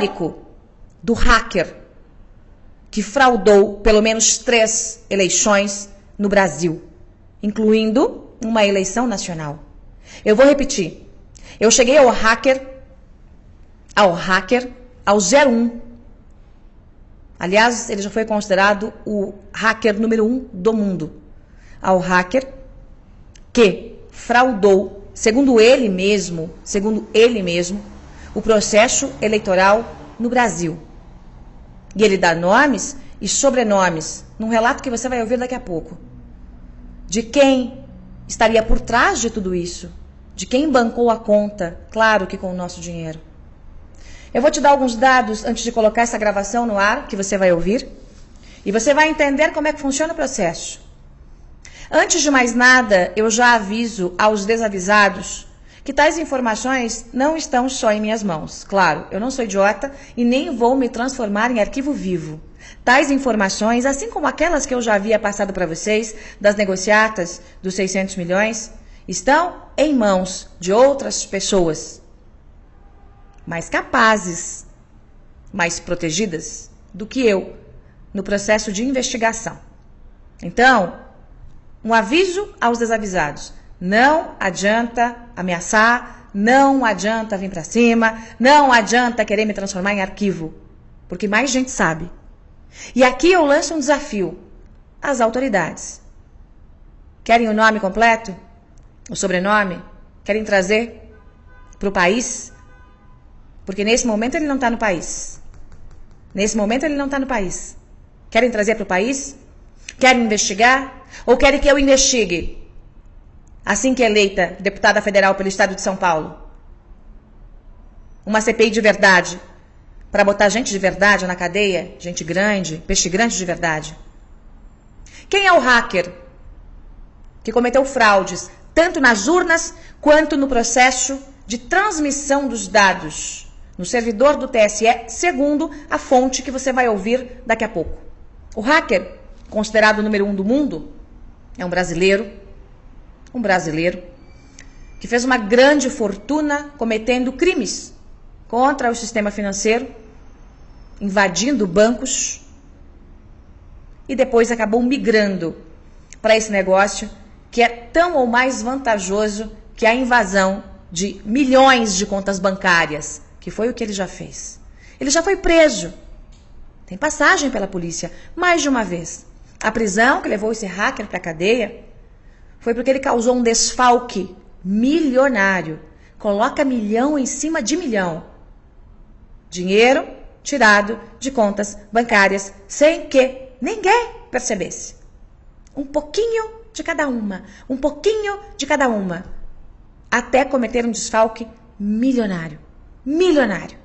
histórico do hacker que fraudou pelo menos 3 eleições no Brasil, incluindo uma eleição nacional. Eu vou repetir. Eu cheguei ao hacker, ao 01. Aliás, ele já foi considerado o hacker número 1 do mundo. Ao hacker que fraudou, segundo ele mesmo, o processo eleitoral no Brasil. E ele dá nomes e sobrenomes num relato que você vai ouvir daqui a pouco. De quem estaria por trás de tudo isso? De quem bancou a conta? Claro que com o nosso dinheiro. Eu vou te dar alguns dados antes de colocar essa gravação no ar, que você vai ouvir. E você vai entender como é que funciona o processo. Antes de mais nada, eu já aviso aos desavisados que tais informações não estão só em minhas mãos. Claro, eu não sou idiota e nem vou me transformar em arquivo vivo. Tais informações, assim como aquelas que eu já havia passado para vocês, das negociatas dos 600 milhões, estão em mãos de outras pessoas mais capazes, mais protegidas do que eu no processo de investigação. Então, um aviso aos desavisados. Não adianta ameaçar, não adianta vir para cima, não adianta querer me transformar em arquivo, porque mais gente sabe. E aqui eu lanço um desafio às autoridades. Querem o nome completo? O sobrenome? Querem trazer para o país? Porque nesse momento ele não está no país. Nesse momento ele não está no país. Querem trazer para o país? Querem investigar? Ou querem que eu investigue? Assim que eleita deputada federal pelo estado de São Paulo. Uma CPI de verdade. Para botar gente de verdade na cadeia. Gente grande, peixe grande de verdade. Quem é o hacker que cometeu fraudes, tanto nas urnas quanto no processo de transmissão dos dados no servidor do TSE, segundo a fonte que você vai ouvir daqui a pouco? O hacker, considerado o número 1 do mundo, é um brasileiro que fez uma grande fortuna cometendo crimes contra o sistema financeiro, invadindo bancos e depois acabou migrando para esse negócio que é tão ou mais vantajoso que a invasão de milhões de contas bancárias, que foi o que ele já fez. Ele já foi preso, tem passagem pela polícia mais de uma vez. A prisão que levou esse hacker para a cadeia foi porque ele causou um desfalque milionário. Coloca milhão em cima de milhão. Dinheiro tirado de contas bancárias sem que ninguém percebesse. Um pouquinho de cada uma. Um pouquinho de cada uma. Até cometer um desfalque milionário. Milionário.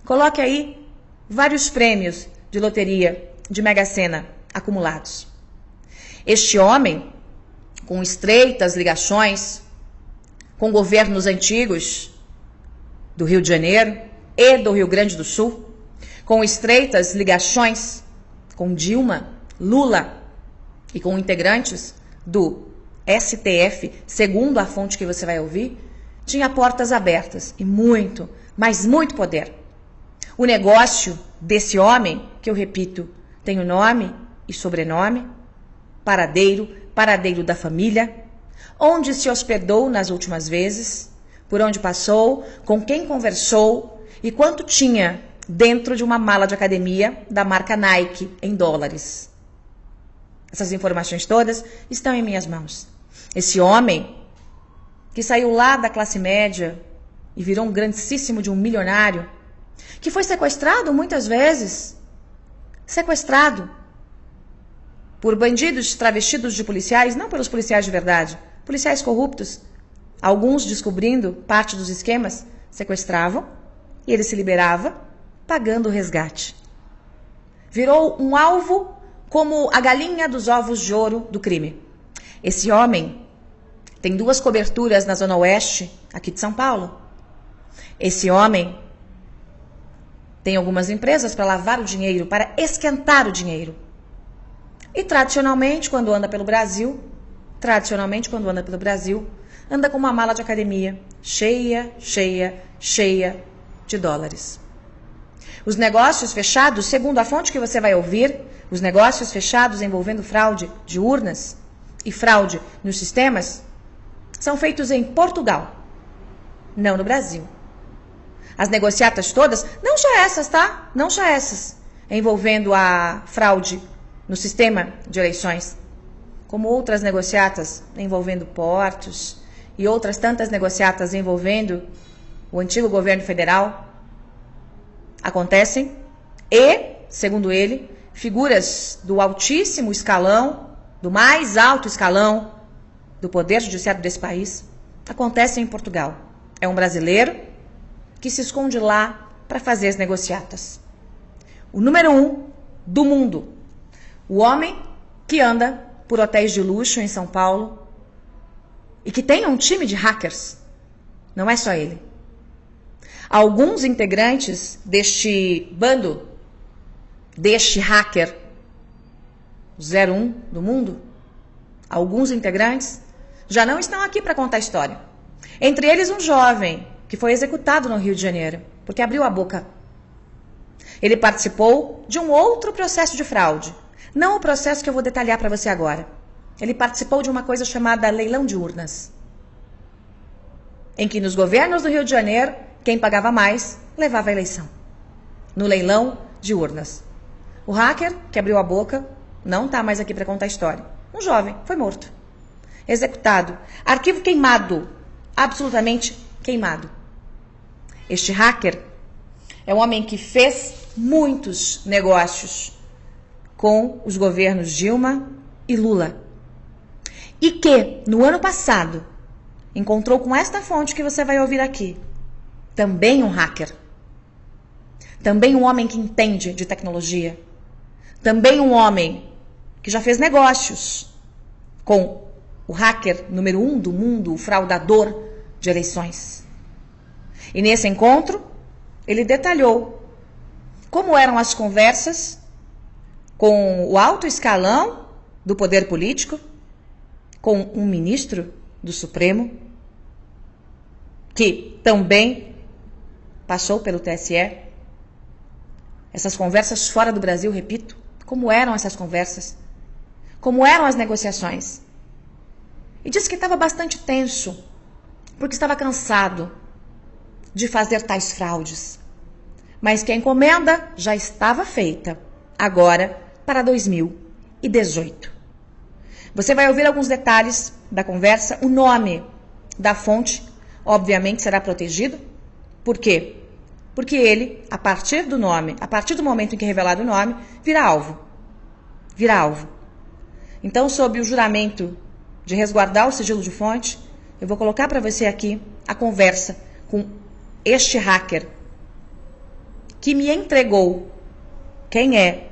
Coloque aí vários prêmios de loteria, de Mega Sena acumulados. Este homem, com estreitas ligações com governos antigos do Rio de Janeiro e do Rio Grande do Sul, com estreitas ligações com Dilma, Lula e com integrantes do STF, segundo a fonte que você vai ouvir, tinha portas abertas e muito, mas muito poder. O negócio desse homem, que eu repito, tem o nome e sobrenome, paradeiro da família, onde se hospedou nas últimas vezes, por onde passou, com quem conversou e quanto tinha dentro de uma mala de academia da marca Nike em dólares. Essas informações todas estão em minhas mãos. Esse homem que saiu lá da classe média e virou um grandíssimo de um milionário, que foi sequestrado muitas vezes, sequestrado por bandidos travestidos de policiais, não pelos policiais de verdade, policiais corruptos, alguns descobrindo parte dos esquemas, sequestravam e ele se liberava pagando o resgate. Virou um alvo como a galinha dos ovos de ouro do crime. Esse homem tem 2 coberturas na Zona Oeste, aqui de São Paulo. Esse homem tem algumas empresas para lavar o dinheiro, para esquentar o dinheiro. E tradicionalmente, quando anda pelo Brasil, anda com uma mala de academia cheia de dólares. Os negócios fechados, segundo a fonte que você vai ouvir, os negócios fechados envolvendo fraude de urnas e fraude nos sistemas são feitos em Portugal, não no Brasil. As negociatas todas, não só essas, tá? Não só essas, envolvendo a fraude no sistema de eleições, como outras negociatas envolvendo portos e outras tantas negociatas envolvendo o antigo governo federal, acontecem e, segundo ele, figuras do altíssimo escalão, do mais alto escalão do poder judiciário desse país, acontecem em Portugal. É um brasileiro que se esconde lá para fazer as negociatas. O número 1 do mundo. O homem que anda por hotéis de luxo em São Paulo e que tem um time de hackers. Não é só ele. Alguns integrantes deste bando, deste hacker 01 do mundo, alguns integrantes já não estão aqui para contar a história. Entre eles um jovem que foi executado no Rio de Janeiro, porque abriu a boca. Ele participou de um outro processo de fraude. Não o processo que eu vou detalhar para você agora. Ele participou de uma coisa chamada leilão de urnas. Em que nos governos do Rio de Janeiro, quem pagava mais levava a eleição. No leilão de urnas. O hacker que abriu a boca não está mais aqui para contar a história. Um jovem foi morto. Executado. Arquivo queimado. Absolutamente queimado. Este hacker é um homem que fez muitos negócios com os governos Dilma e Lula. E que, no ano passado, encontrou com esta fonte que você vai ouvir aqui, também um hacker. Também um homem que entende de tecnologia. Também um homem que já fez negócios com o hacker número 1 do mundo, o fraudador de eleições. E nesse encontro, ele detalhou como eram as conversas com o alto escalão do poder político, com um ministro do Supremo, que também passou pelo TSE. Essas conversas fora do Brasil, repito, como eram essas conversas, como eram as negociações. E disse que estava bastante tenso, porque estava cansado de fazer tais fraudes. Mas que a encomenda já estava feita, agora para 2018. Você vai ouvir alguns detalhes da conversa. O nome da fonte, obviamente, será protegido. Por quê? Porque ele, a partir do nome, a partir do momento em que é revelado o nome, vira alvo. Vira alvo. Então, sob o juramento de resguardar o sigilo de fonte, eu vou colocar para você aqui a conversa com este hacker que me entregou quem é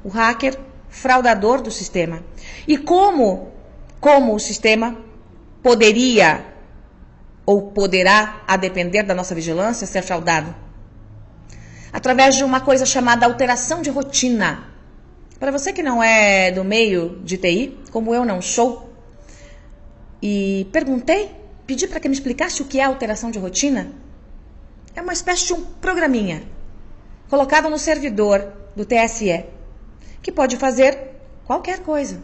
o hacker fraudador do sistema. E como o sistema poderia ou poderá, a depender da nossa vigilância, ser fraudado. Através de uma coisa chamada alteração de rotina. Para você que não é do meio de TI, como eu não sou, e pedi para que me explicasse o que é alteração de rotina, é uma espécie de um programinha colocado no servidor do TSE, que pode fazer qualquer coisa,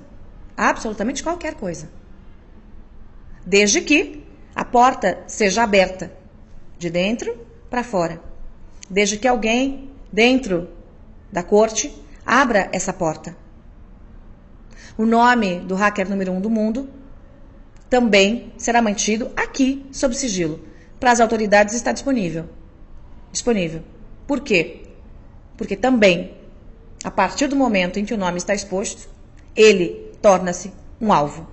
absolutamente qualquer coisa, desde que a porta seja aberta de dentro para fora, desde que alguém dentro da corte abra essa porta. O nome do hacker número 1 do mundo também será mantido aqui sob sigilo. Para as autoridades está disponível. Por quê? Porque também, a partir do momento em que o nome está exposto, ele torna-se um alvo.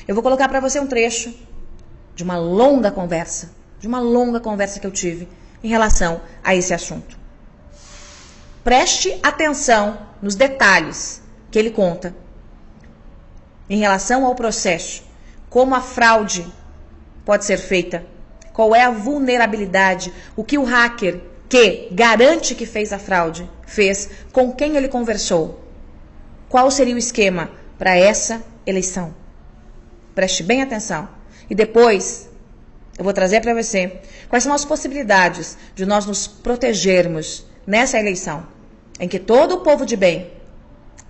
Eu vou colocar para você um trecho de uma longa conversa que eu tive em relação a esse assunto. Preste atenção nos detalhes que ele conta em relação ao processo, como a fraude pode ser feita, qual é a vulnerabilidade, o que o hacker que garante que fez a fraude fez, com quem ele conversou, qual seria o esquema para essa eleição. Preste bem atenção. E depois eu vou trazer para você quais são as possibilidades de nós nos protegermos nessa eleição, em que todo o povo de bem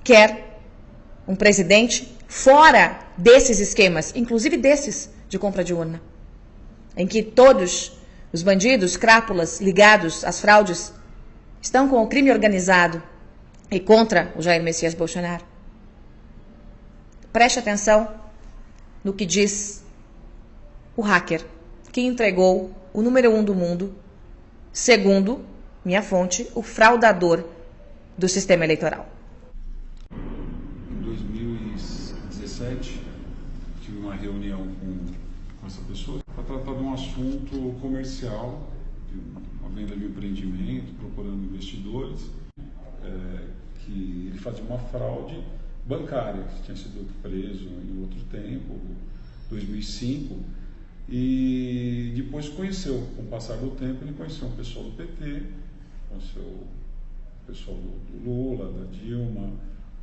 quer um presidente fora desses esquemas, inclusive desses de compra de urna, em que todos os bandidos, crápulas ligados às fraudes estão com o crime organizado e contra o Jair Messias Bolsonaro. Preste atenção no que diz o hacker que entregou o número 1 do mundo, segundo minha fonte, o fraudador do sistema eleitoral. Em 2017, tive uma reunião com essa pessoa para tratar de um assunto comercial, de uma venda de um empreendimento, procurando investidores, que ele fazia uma fraude bancária, que tinha sido preso em outro tempo, 2005, e depois conheceu, com o passar do tempo, ele conheceu um pessoal do PT, conheceu o pessoal do Lula, da Dilma,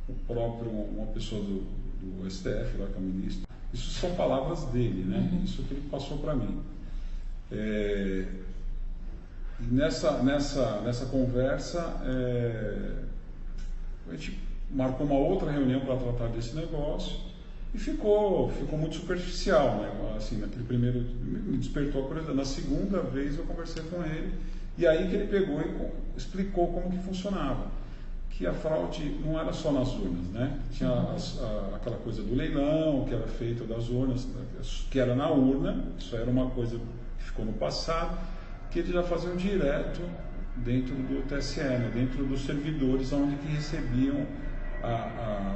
uma pessoa do STF, lá que é o ministro. Isso são palavras dele, né? Isso que ele passou para mim. E nessa conversa, a gente marcou uma outra reunião para tratar desse negócio e ficou muito superficial, né? Assim, naquele primeiro, me despertou a curiosidade. Na segunda vez eu conversei com ele e aí que ele pegou e explicou como que funcionava. Que a fraude não era só nas urnas, né? Tinha aquela coisa do leilão, que era feito das urnas, que era na urna, isso era uma coisa que ficou no passado, que eles já faziam direto dentro do TSE, né? Dentro dos servidores onde que recebiam,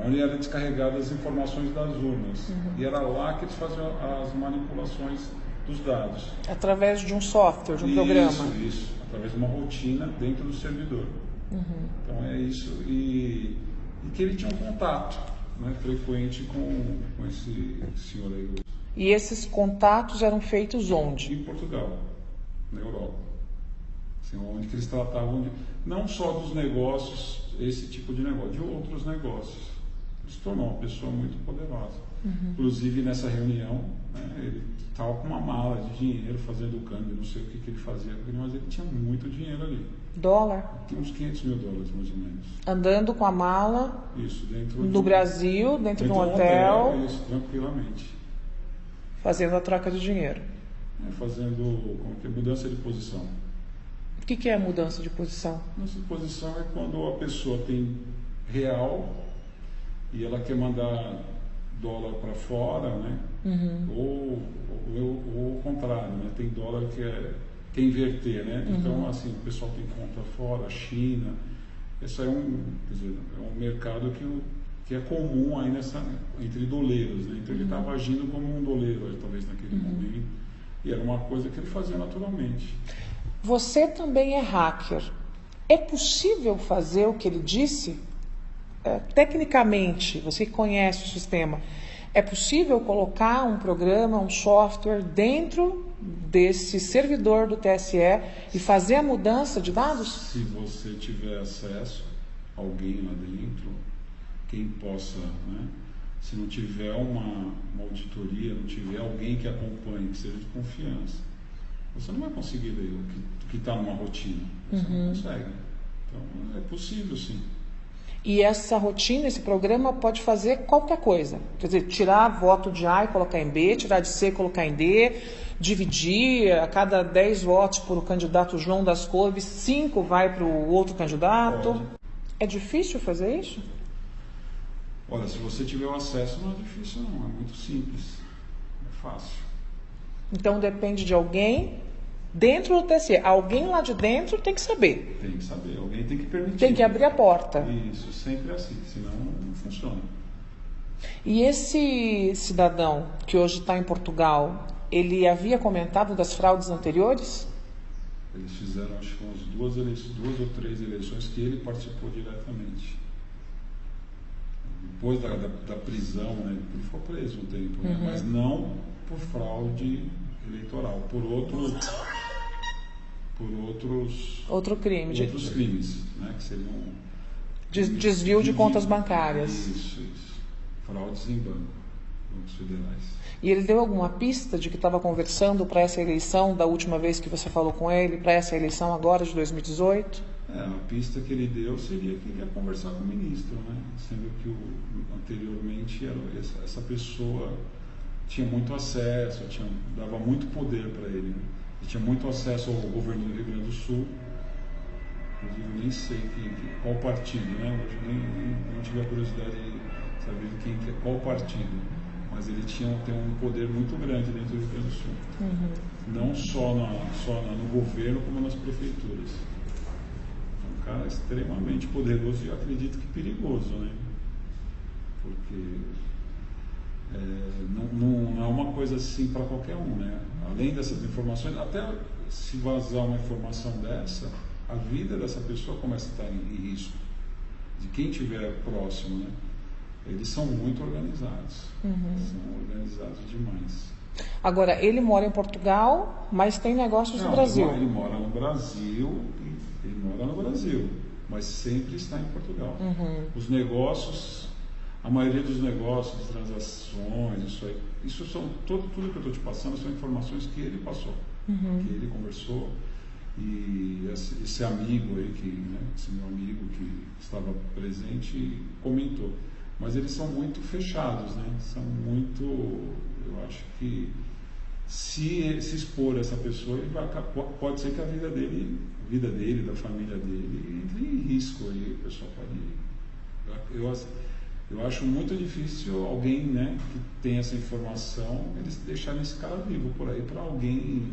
onde eram descarregadas as informações das urnas. E era lá que eles faziam as manipulações dos dados. Através de um software, de um programa. Isso, através de uma rotina dentro do servidor. Então é isso, e que ele tinha um contato, né, frequente com esse senhor aí. E esses contatos eram feitos onde? Em Portugal, na Europa. Assim, onde que eles tratavam não só dos negócios, esse tipo de negócio, de outros negócios. Ele se tornou uma pessoa muito poderosa. Inclusive nessa reunião, né, ele estava com uma mala de dinheiro fazendo o câmbio, não sei o que ele fazia, mas ele tinha muito dinheiro ali. Dólar? Tinha uns 500 mil dólares, mais ou menos. Andando com a mala. Isso, dentro do Brasil, dentro de um hotel. Isso, tranquilamente. Fazendo a troca de dinheiro. Fazendo mudança de posição. O que é mudança de posição? Mudança de posição é quando a pessoa tem real e ela quer mandar dólar para fora, né? Ou o contrário, né? Tem dólar que quer inverter, né? Então, assim, o pessoal tem conta fora, China. Esse é um mercado que é comum aí entre doleiros, né? Então ele estava agindo como um doleiro, talvez naquele momento, e era uma coisa que ele fazia naturalmente. Você também é hacker. É possível fazer o que ele disse? Tecnicamente, você que conhece o sistema, é possível colocar um programa, um software dentro desse servidor do TSE e fazer a mudança de dados? Se você tiver acesso, alguém lá dentro, quem possa, né? Se não tiver uma auditoria, não tiver alguém que acompanhe, que seja de confiança, você não vai conseguir ler o que está numa rotina. Você não consegue. Então, é possível, sim. E essa rotina, esse programa pode fazer qualquer coisa. Quer dizer, tirar voto de A e colocar em B, tirar de C e colocar em D, dividir a cada 10 votos por o candidato João das Couves, 5 vai para o outro candidato. Pode. É difícil fazer isso? Olha, se você tiver o acesso, não é difícil não, é muito simples, é fácil. Então depende de alguém dentro do TSE. Alguém lá de dentro tem que saber. Tem que saber, alguém tem que permitir. Tem que abrir a porta. Isso, sempre é assim, senão não funciona. E esse cidadão que hoje está em Portugal, ele havia comentado das fraudes anteriores? Eles fizeram, acho que umas duas ou três eleições que ele participou diretamente. Depois da prisão, né, ele foi preso um tempo, né, mas não por fraude eleitoral, por outros crimes, né, que seriam desvio de contas bancárias. Isso. Fraudes em bancos federais. E ele deu alguma pista de que estava conversando para essa eleição da última vez que você falou com ele, para essa eleição agora de 2018? A pista que ele deu seria que ele ia conversar com o ministro, né? Sendo que anteriormente essa pessoa tinha muito acesso, dava muito poder para ele. Né? Ele tinha muito acesso ao governo do Rio Grande do Sul. Inclusive, nem sei qual partido, né? Hoje nem tive a curiosidade de saber qual partido. Mas ele tem um poder muito grande dentro do Rio Grande do Sul. Não só no governo, como nas prefeituras. É um cara extremamente poderoso e eu acredito que perigoso, né? Porque não é uma coisa assim para qualquer um, né? Além dessas informações, até se vazar uma informação dessa, a vida dessa pessoa começa a estar em risco, de quem estiver próximo, né? Eles são muito organizados, são organizados demais. Agora, ele mora em Portugal, mas tem negócios no Brasil. Ele mora no Brasil, mas sempre está em Portugal. Os negócios, a maioria dos negócios, transações, isso são tudo que eu estou te passando são informações que ele passou, que ele conversou. E esse amigo aí, esse meu amigo que estava presente, comentou. Mas eles são muito fechados, né? São muito... Eu acho que se expor essa pessoa, pode ser que a vida dele, da família dele, entre em risco. Aí o pessoal pode... Eu acho muito difícil alguém, né, que tem essa informação, eles deixarem esse cara vivo por aí para alguém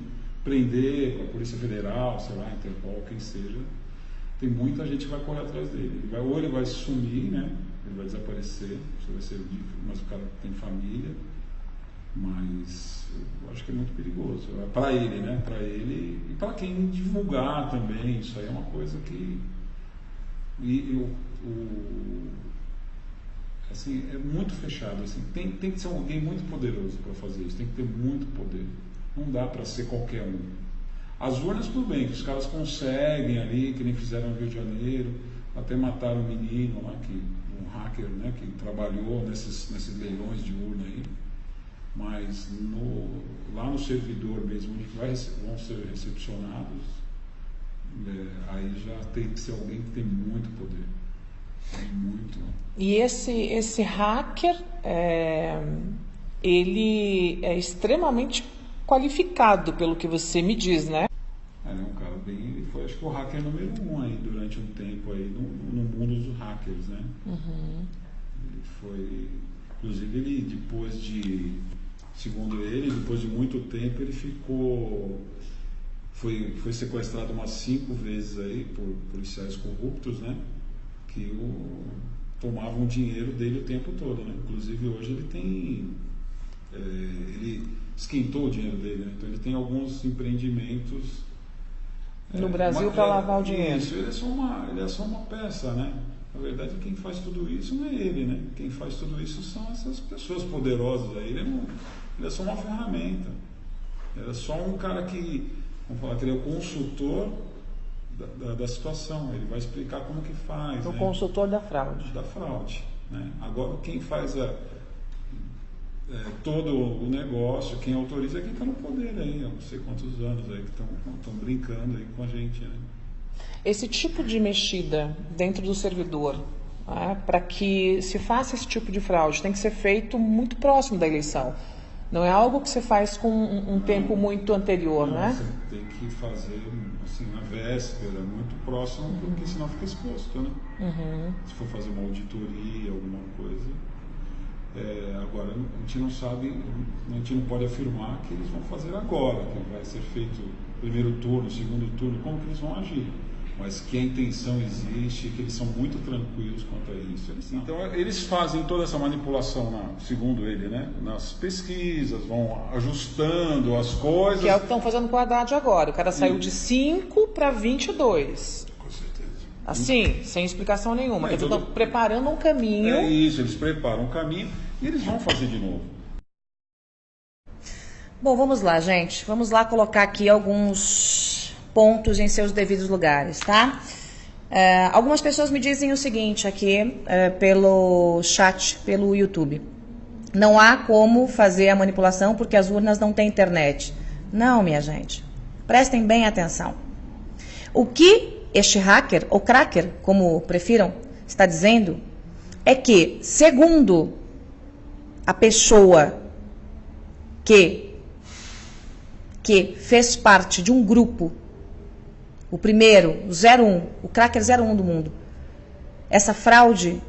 prender com a Polícia Federal, sei lá, Interpol, quem seja. Tem muita gente que vai correr atrás dele. Ou ele vai sumir, né? Ele vai desaparecer, isso vai ser difícil, mas o cara tem família. Mas eu acho que é muito perigoso. Para ele, né? Para ele e para quem divulgar também. Isso aí é uma coisa que... assim, é muito fechado. Assim. Tem que ser alguém muito poderoso para fazer isso. Tem que ter muito poder. Não dá para ser qualquer um. As urnas, tudo bem, que os caras conseguem ali, que nem fizeram no Rio de Janeiro, até mataram um menino lá, um hacker, né, que trabalhou nesses leilões de urna aí. Mas lá no servidor mesmo, onde vão ser recepcionados, aí já tem que ser alguém que tem muito poder. Muito. E esse hacker, ele é extremamente qualificado, pelo que você me diz, né? Ele é um cara ele foi, acho que o hacker número 1 aí, durante um tempo aí, no mundo dos hackers, né? Ele foi, inclusive segundo ele, depois de muito tempo, ele foi sequestrado umas 5 vezes aí por policiais corruptos, né? Que tomavam dinheiro dele o tempo todo, né? Inclusive hoje ele esquentou o dinheiro dele, né? Então ele tem alguns empreendimentos no Brasil para lavar o dinheiro. Isso, ele é só uma peça, né? Na verdade, quem faz tudo isso não é ele, né? Quem faz tudo isso são essas pessoas poderosas aí. Ele é só uma ferramenta. Ele é só um cara que, vamos falar, que ele é o consultor da situação. Ele vai explicar como que faz. O né? consultor da fraude. Da fraude. Né? Agora, quem faz todo o negócio, quem autoriza é quem está no poder aí, há não sei quantos anos aí que estão brincando aí com a gente. Né? Esse tipo de mexida dentro do servidor, né, para que se faça esse tipo de fraude, tem que ser feito muito próximo da eleição. Não é algo que você faz com um tempo muito anterior, né? Você tem que fazer assim, na véspera, muito próximo, porque senão fica exposto, né? Se for fazer uma auditoria, alguma coisa. Agora, a gente não sabe, a gente não pode afirmar que eles vão fazer agora, que vai ser feito primeiro turno, segundo turno, como que eles vão agir. Mas que a intenção existe, que eles são muito tranquilos quanto a isso. Então, eles fazem toda essa manipulação, segundo ele, né? Nas pesquisas, vão ajustando as coisas. Que é o que estão fazendo com o Haddad agora. O cara saiu de 5 para 22. Com certeza. Assim, sem explicação nenhuma. Eles estão preparando um caminho. É isso, eles preparam um caminho e eles vão fazer de novo. Bom, vamos lá, gente. Vamos lá colocar aqui alguns pontos em seus devidos lugares, tá? Algumas pessoas me dizem o seguinte aqui pelo chat, pelo YouTube. Não há como fazer a manipulação porque as urnas não têm internet. Não, minha gente. Prestem bem atenção. O que este hacker, ou cracker, como prefiram, está dizendo, é que, segundo a pessoa que fez parte de um grupo, o primeiro, o 01, o cracker 01 do mundo, essa fraude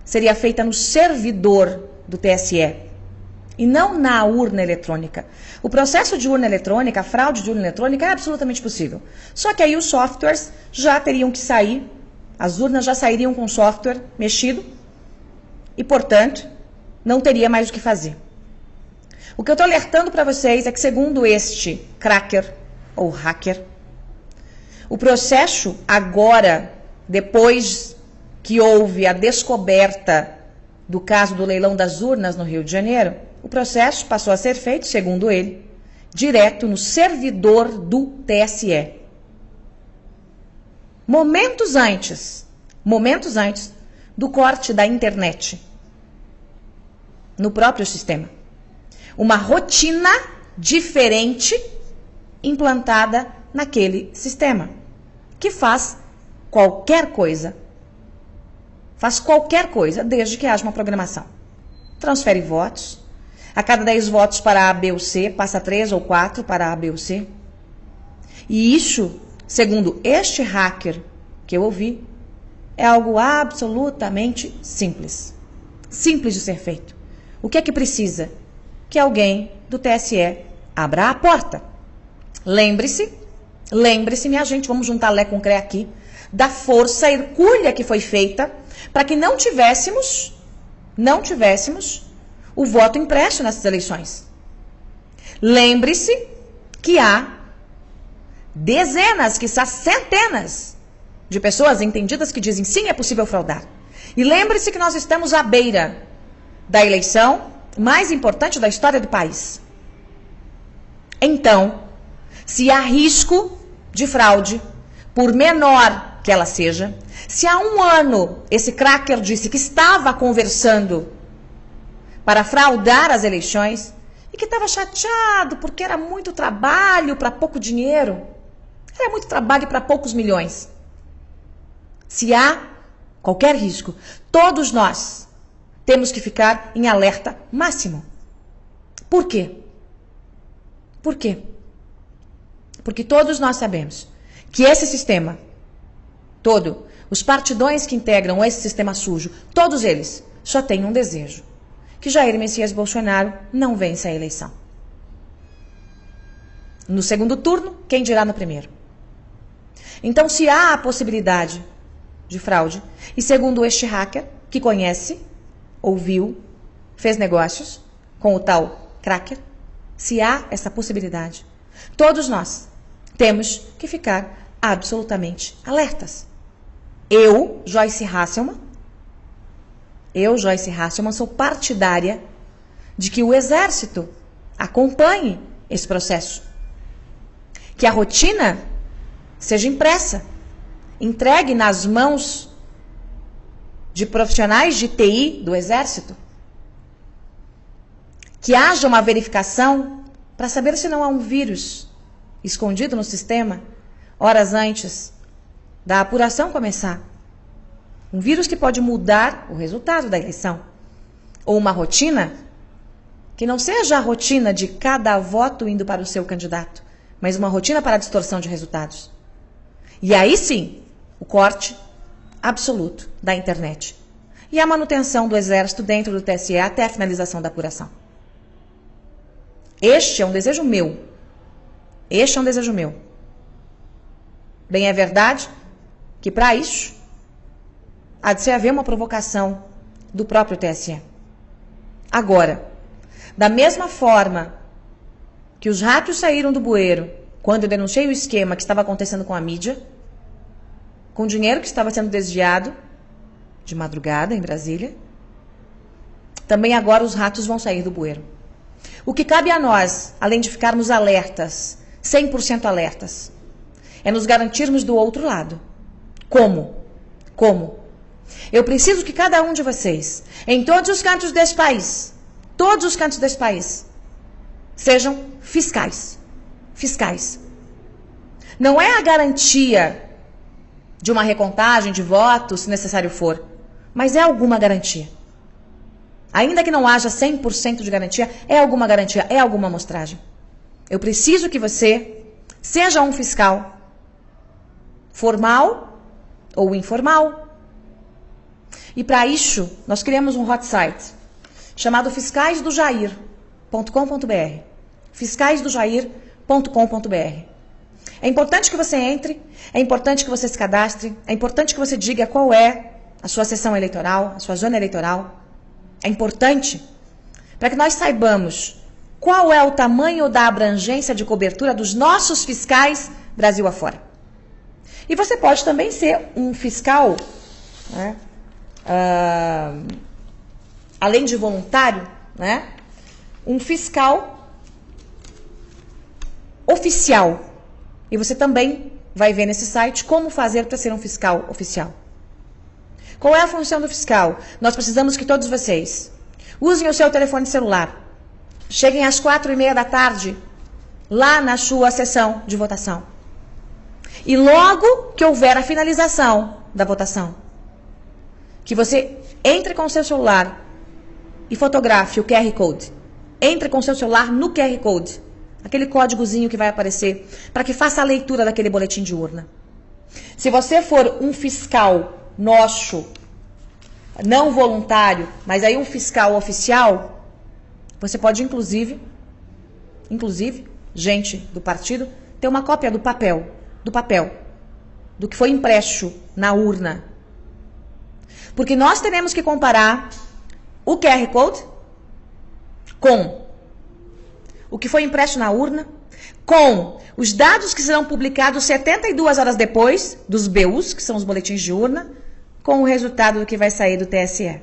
seria feita no servidor do TSE e não na urna eletrônica. O processo de urna eletrônica, a fraude de urna eletrônica é absolutamente possível. Só que aí os softwares já teriam que sair, as urnas já sairiam com o software mexido e, portanto, não teria mais o que fazer. O que eu estou alertando para vocês é que, segundo este cracker ou hacker, o processo agora, depois que houve a descoberta do caso do leilão das urnas no Rio de Janeiro, o processo passou a ser feito, segundo ele, direto no servidor do TSE. Momentos antes do corte da internet, no próprio sistema. Uma rotina diferente implantada naquele sistema, que faz qualquer coisa. Faz qualquer coisa, desde que haja uma programação. Transfere votos. A cada 10 votos para A, B ou C, passa 3 ou 4 para A, B ou C. E isso, segundo este hacker que eu ouvi, é algo absolutamente simples. Simples de ser feito. O que é que precisa? Que alguém do TSE abra a porta. Lembre-se, minha gente, vamos juntar Lé com Cré aqui, da força hercúlea que foi feita para que não tivéssemos o voto impresso nessas eleições. Lembre-se que há dezenas, quiçá centenas de pessoas entendidas que dizem sim, é possível fraudar. E lembre-se que nós estamos à beira da eleição mais importante da história do país. Então, se há risco de fraude, por menor que ela seja, se há um ano esse cracker disse que estava conversando para fraudar as eleições e que estava chateado porque era muito trabalho para pouco dinheiro, era muito trabalho para poucos milhões. Se há qualquer risco, todos nós temos que ficar em alerta máximo. Por quê? Por quê? Porque todos nós sabemos que esse sistema todo, os partidões que integram esse sistema sujo, todos eles só têm um desejo: que Jair Messias Bolsonaro não vença a eleição. No segundo turno, quem dirá no primeiro? Então, se há a possibilidade de fraude, e segundo este hacker, que conhece, ouviu, fez negócios com o tal cracker, se há essa possibilidade, todos nós temos que ficar absolutamente alertas. Eu, Joyce Hasselmann, sou partidária de que o Exército acompanhe esse processo. Que a rotina seja impressa, entregue nas mãos de profissionais de TI do Exército. Que haja uma verificação para saber se não há um vírus escondido no sistema horas antes da apuração começar. Um vírus que pode mudar o resultado da eleição. Ou uma rotina que não seja a rotina de cada voto indo para o seu candidato, mas uma rotina para a distorção de resultados. E aí sim, o corte absoluto da internet. E a manutenção do Exército dentro do TSE até a finalização da apuração. Este é um desejo meu. Bem, é verdade que para isso há de se haver uma provocação do próprio TSE. Agora, da mesma forma que os ratos saíram do bueiro quando eu denunciei o esquema que estava acontecendo com a mídia, com dinheiro que estava sendo desviado de madrugada em Brasília, também agora os ratos vão sair do bueiro. O que cabe a nós, além de ficarmos alertas, 100% alertas, é nos garantirmos do outro lado. Como? Eu preciso que cada um de vocês, em todos os cantos desse país, sejam fiscais. Não é a garantia de uma recontagem de votos, se necessário for. Mas é alguma garantia. Ainda que não haja 100% de garantia, é alguma garantia, é alguma amostragem. Eu preciso que você seja um fiscal formal ou informal. E para isso, nós criamos um hot site chamado fiscaisdojair.com.br. fiscaisdojair.com.br. É importante que você entre, é importante que você se cadastre, é importante que você diga qual é a sua seção eleitoral, a sua zona eleitoral. É importante para que nós saibamos qual é o tamanho da abrangência de cobertura dos nossos fiscais Brasil afora. E você pode também ser um fiscal, né, além de voluntário, né, um fiscal oficial. E você também vai ver nesse site como fazer para ser um fiscal oficial. Qual é a função do fiscal? Nós precisamos que todos vocês usem o seu telefone celular. Cheguem às 4h30 da tarde lá na sua sessão de votação. E logo que houver a finalização da votação, que você entre com o seu celular e fotografe o QR Code. Entre com o seu celular no QR Code, aquele códigozinho que vai aparecer, para que faça a leitura daquele boletim de urna. Se você for um fiscal nosso, não voluntário, mas aí um fiscal oficial, você pode inclusive, gente do partido, ter uma cópia do papel, do que foi impresso na urna. Porque nós teremos que comparar o QR Code com o que foi impresso na urna, com os dados que serão publicados 72 horas depois, dos BUs, que são os boletins de urna, com o resultado do que vai sair do TSE.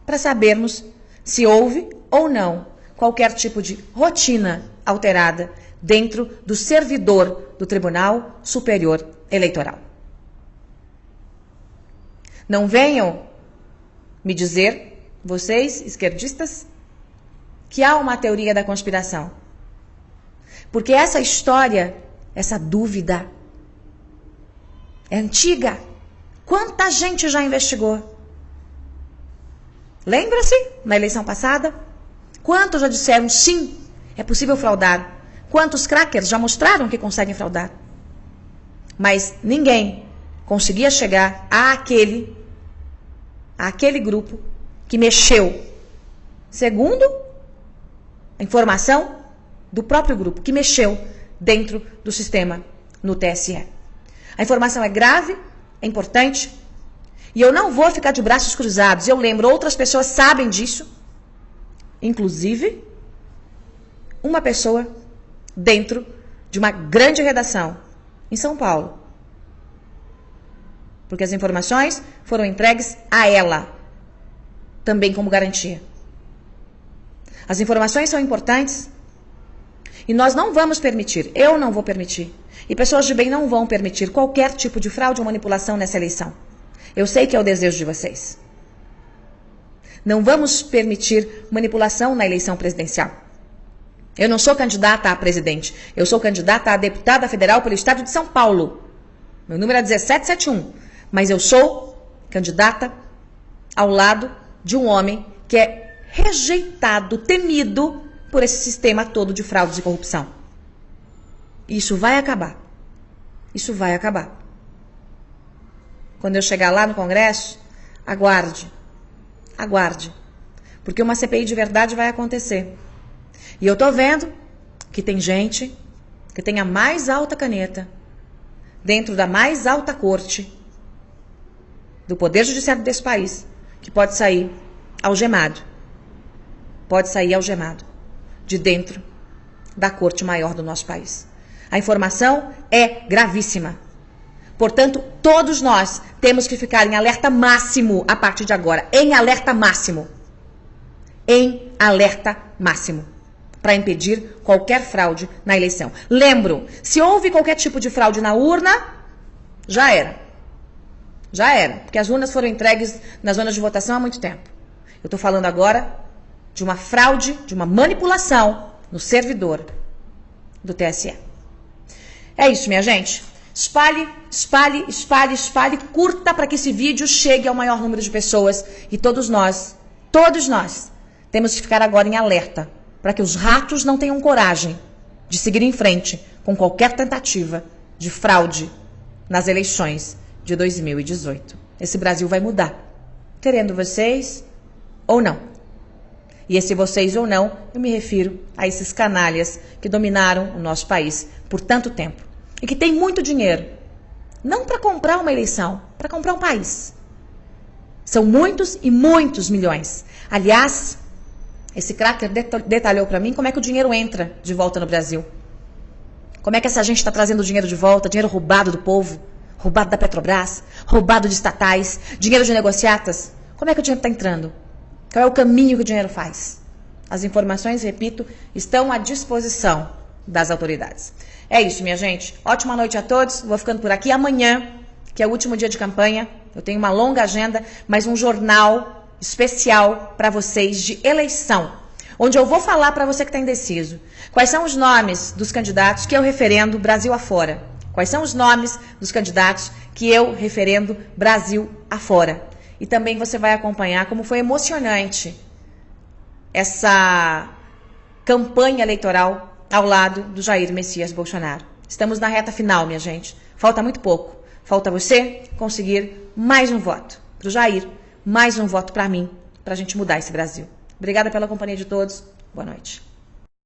Para sabermos se houve ou não qualquer tipo de rotina alterada dentro do servidor do Tribunal Superior Eleitoral. Não venham me dizer, vocês, esquerdistas, que há uma teoria da conspiração. Porque essa história, essa dúvida, é antiga. Quanta gente já investigou? Lembra-se, na eleição passada? Quantos já disseram, sim, é possível fraudar? Quantos crackers já mostraram que conseguem fraudar? Mas ninguém conseguia chegar àquele grupo que mexeu, segundo a informação do próprio grupo, que mexeu dentro do sistema no TSE. A informação é grave, é importante, e eu não vou ficar de braços cruzados. Eu lembro, outras pessoas sabem disso, inclusive uma pessoa dentro de uma grande redação em São Paulo. Porque as informações foram entregues a ela, também como garantia. As informações são importantes e nós não vamos permitir, eu não vou permitir, e pessoas de bem não vão permitir qualquer tipo de fraude ou manipulação nessa eleição. Eu sei que é o desejo de vocês. Não vamos permitir manipulação na eleição presidencial. Eu não sou candidata a presidente, eu sou candidata a deputada federal pelo estado de São Paulo. Meu número é 1771, mas eu sou candidata ao lado de um homem que é rejeitado, temido por esse sistema todo de fraudes e corrupção. Isso vai acabar. Isso vai acabar. Quando eu chegar lá no Congresso, aguarde. Aguarde. Porque uma CPI de verdade vai acontecer. E eu estou vendo que tem gente que tem a mais alta caneta dentro da mais alta corte do Poder Judiciário desse país, que pode sair algemado. Pode sair algemado de dentro da corte maior do nosso país. A informação é gravíssima. Portanto, todos nós temos que ficar em alerta máximo a partir de agora. Em alerta máximo. Em alerta máximo. Para impedir qualquer fraude na eleição. Lembro, se houve qualquer tipo de fraude na urna, já era. Já era. Porque as urnas foram entregues nas zonas de votação há muito tempo. Eu estou falando agora de uma fraude, de uma manipulação no servidor do TSE. É isso, minha gente. Espalhe, espalhe, espalhe, espalhe, curta para que esse vídeo chegue ao maior número de pessoas. E todos nós, temos que ficar agora em alerta para que os ratos não tenham coragem de seguir em frente com qualquer tentativa de fraude nas eleições de 2018. Esse Brasil vai mudar, querendo vocês ou não. E esse vocês ou não, eu me refiro a esses canalhas que dominaram o nosso país por tanto tempo. E que tem muito dinheiro, não para comprar uma eleição, para comprar um país. São muitos e muitos milhões. Aliás, esse cracker detalhou para mim como é que o dinheiro entra de volta no Brasil. Como é que essa gente está trazendo o dinheiro de volta, dinheiro roubado do povo, roubado da Petrobras, roubado de estatais, dinheiro de negociatas. Como é que o dinheiro está entrando? Qual é o caminho que o dinheiro faz? As informações, repito, estão à disposição das autoridades. É isso, minha gente. Ótima noite a todos. Vou ficando por aqui. Amanhã, que é o último dia de campanha, eu tenho uma longa agenda, mas um jornal especial para vocês de eleição, onde eu vou falar para você que está indeciso quais são os nomes dos candidatos que eu referendo Brasil afora. Quais são os nomes dos candidatos que eu referendo Brasil afora. E também você vai acompanhar como foi emocionante essa campanha eleitoral ao lado do Jair Messias Bolsonaro. Estamos na reta final, minha gente. Falta muito pouco. Falta você conseguir mais um voto para o Jair, mais um voto para mim, para a gente mudar esse Brasil. Obrigada pela companhia de todos. Boa noite.